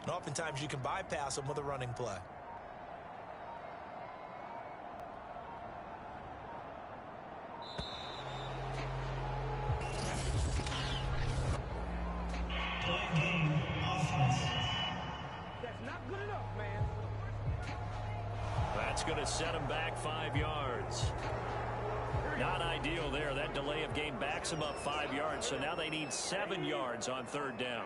And oftentimes you can bypass them with a running play. That's not good enough, man. That's going to set him back 5 yards. Not ideal there. That delay of game backs him up 5 yards, so now they need 7 yards on third down.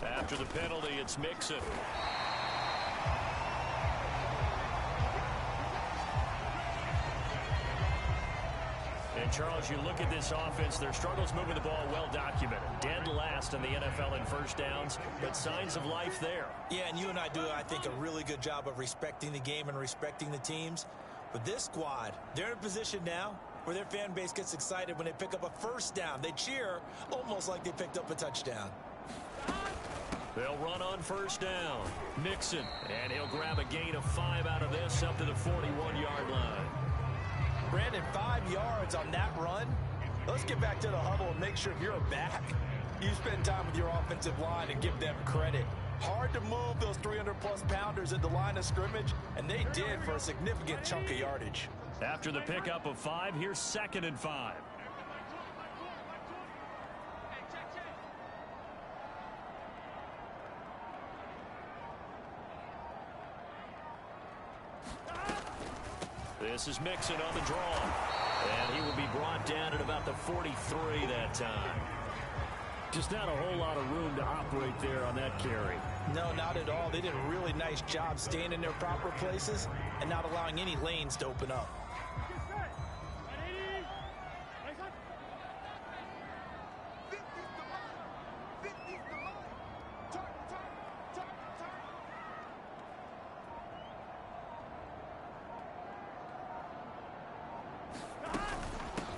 After the penalty, it's Mixon. And, Charles, you look at this offense, their struggles moving the ball well documented. Dead last in the NFL in first downs, but signs of life there. Yeah, and you and I do, I think, a really good job of respecting the game and respecting the teams. But this squad, they're in a position now where their fan base gets excited when they pick up a first down. They cheer almost like they picked up a touchdown. They'll run on first down. Mixon, and he'll grab a gain of 5 out of this up to the 41-yard line. Brandon, 5 yards on that run. Let's get back to the huddle and make sure if you're a back, you spend time with your offensive line and give them credit. Hard to move those 300-plus pounders at the line of scrimmage, and they did for a significant chunk of yardage. After the pickup of 5, here's 2nd and 5. This is Mixon on the draw. And he will be brought down at about the 43 that time. Just not a whole lot of room to operate there on that carry. No, not at all. They did a really nice job staying in their proper places and not allowing any lanes to open up.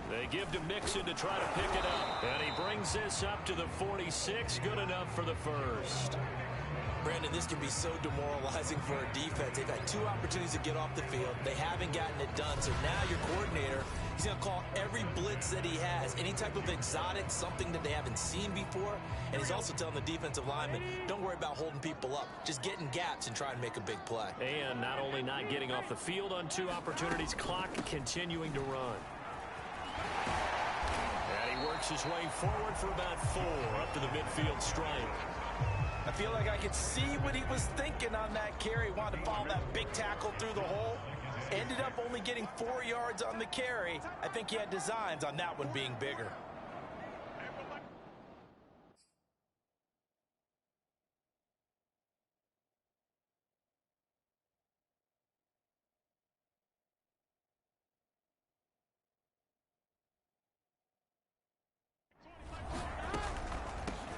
They give to Mixon to try to pick it up. And he brings this up to the 46. Good enough for the first. Brandon, this can be so demoralizing for a defense. They've had 2 opportunities to get off the field. They haven't gotten it done. So now your coordinator, he's going to call every blitz that he has, any type of exotic, something that they haven't seen before. And he's also telling the defensive lineman, don't worry about holding people up. Just get in gaps and try and make a big play. And not only not getting off the field on 2 opportunities, clock continuing to run. And he works his way forward for about 4 up to the midfield stripe. I feel like I could see what he was thinking on that carry. Wanted to follow that big tackle through the hole. Ended up only getting 4 yards on the carry. I think he had designs on that one being bigger.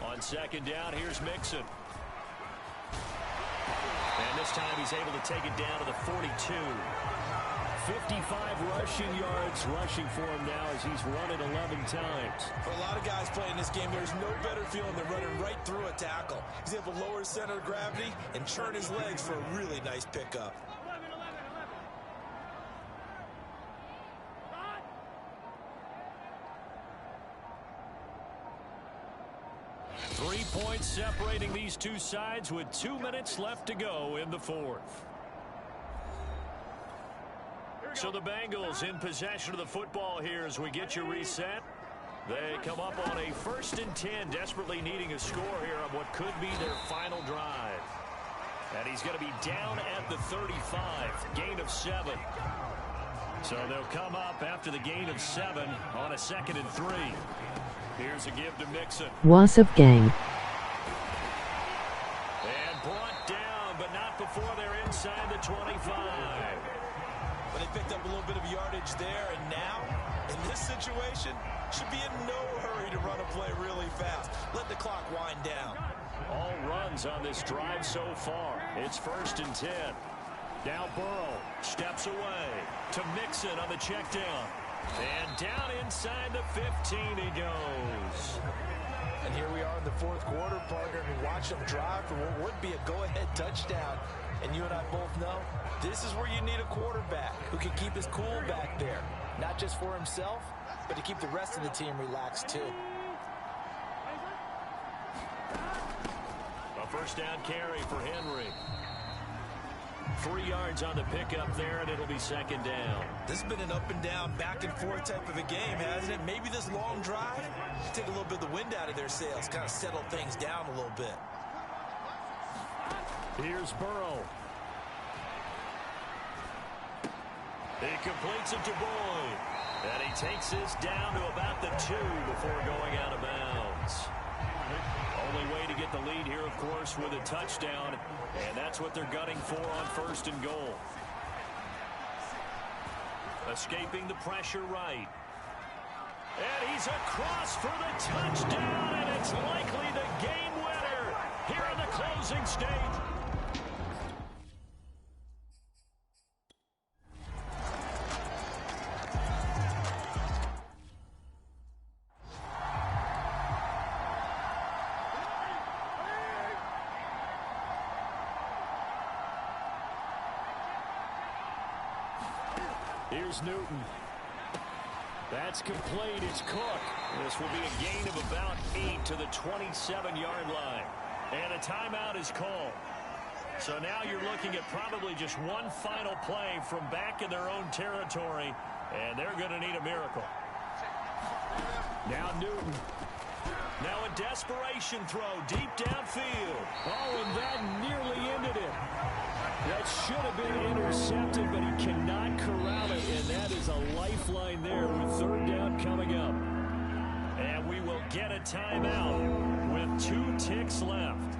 On 2nd down, here's Mixon. And this time he's able to take it down to the 42. 55 rushing yards rushing for him now as he's run it 11 times. For a lot of guys playing this game, there's no better feeling than running right through a tackle. He's able to lower his center of gravity and churn his legs for a really nice pickup. 3 points separating these two sides with 2 minutes left to go in the 4th. So the Bengals in possession of the football here as we get you reset. They come up on a 1st and 10, desperately needing a score here on what could be their final drive. And he's going to be down at the 35, gain of 7. So they'll come up after the gain of 7 on a 2nd and 3. Here's a give to Mixon. Loss of game. And brought down, but not before they're inside the 25. But they picked up a little bit of yardage there, and now, in this situation, should be in no hurry to run a play really fast. Let the clock wind down. All runs on this drive so far. It's 1st and 10. Now Burrow steps away to Mixon on the check down. And down inside the 15 he goes. And here we are in the 4th quarter, partner, and watch them drive for what would be a go-ahead touchdown. And you and I both know this is where you need a quarterback who can keep his cool back there. Not just for himself, but to keep the rest of the team relaxed too. first down carry for Henry. 3 yards on the pickup there, and it'll be second down. This has been an up and down, back and forth type of a game, hasn't it? Maybe this long drive, take a little bit of the wind out of their sails, kind of settle things down a little bit. Here's Burrow. He completes it to Boyd. And he takes this down to about the 2 before going out of bounds. Only way to get the lead here, of course, with a touchdown. And that's what they're gunning for on first and goal. Escaping the pressure right. And he's across for the touchdown. And it's likely the game winner here in the closing stage. Here's Newton. That's complete. It's Cook. This will be a gain of about 8 to the 27-yard line. And a timeout is called. So now you're looking at probably just one final play from back in their own territory, and they're going to need a miracle. Now Newton. Now a desperation throw deep downfield. Oh, and that nearly ended it. That should have been intercepted, but he cannot corral it, and that is a lifeline there with third down coming up. And we will get a timeout with 2 ticks left.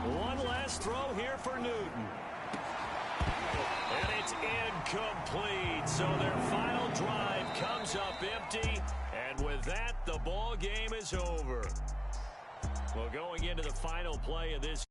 One last throw here for Newton. And it's incomplete. So their final drive comes up empty. And with that, the ball game is over. Well, going into the final play of this